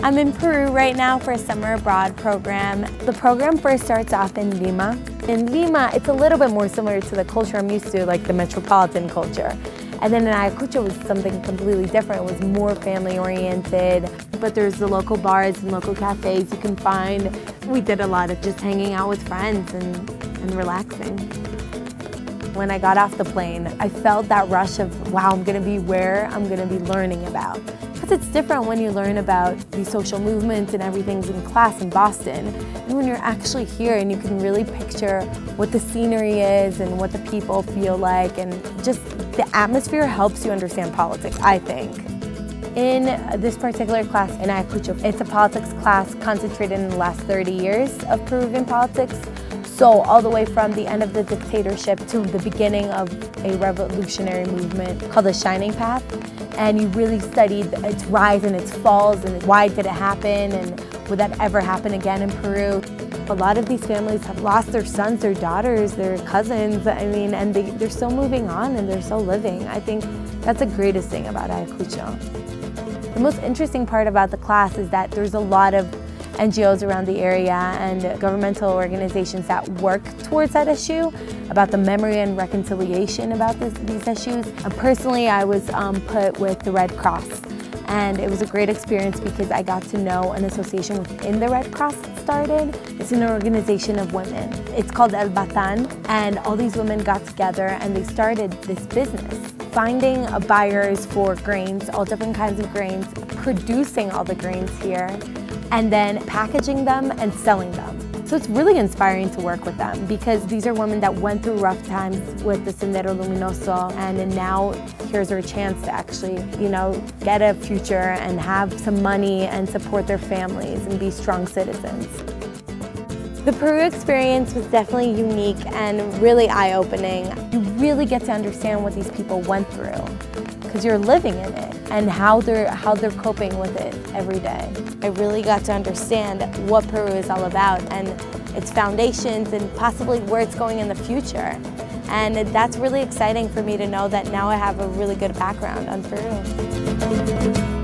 I'm in Peru right now for a summer abroad program. The program first starts off in Lima. In Lima, it's a little bit more similar to the culture I'm used to, like the metropolitan culture. And then in Ayacucho was something completely different. It was more family-oriented, but there's the local bars and local cafes you can find. We did a lot of just hanging out with friends and relaxing. When I got off the plane, I felt that rush of, wow, I'm gonna be where I'm gonna be learning about. Because it's different when you learn about these social movements and everything's in class in Boston, and when you're actually here and you can really picture what the scenery is and what the people feel like, and just the atmosphere helps you understand politics, I think. In this particular class in Ayacucho, it's a politics class concentrated in the last 30 years of Peruvian politics. So all the way from the end of the dictatorship to the beginning of a revolutionary movement called the Shining Path. And you really studied its rise and its falls and why did it happen and would that ever happen again in Peru. A lot of these families have lost their sons, their daughters, their cousins, and they're still moving on and they're still living. I think that's the greatest thing about Ayacucho. The most interesting part about the class is that there's a lot of NGOs around the area and governmental organizations that work towards that issue, about the memory and reconciliation about these issues. And personally, I was put with the Red Cross, and it was a great experience because I got to know an association within the Red Cross that started. It's an organization of women. It's called El Batan, and all these women got together and they started this business, finding buyers for grains, all different kinds of grains, producing all the grains here, and then packaging them and selling them. So it's really inspiring to work with them because these are women that went through rough times with the Sendero Luminoso, and now here's their chance to actually, get a future and have some money and support their families and be strong citizens. The Peru experience was definitely unique and really eye-opening. You really get to understand what these people went through because you're living in it and how they're coping with it every day. I really got to understand what Peru is all about and its foundations and possibly where it's going in the future. And that's really exciting for me to know that now I have a really good background on Peru.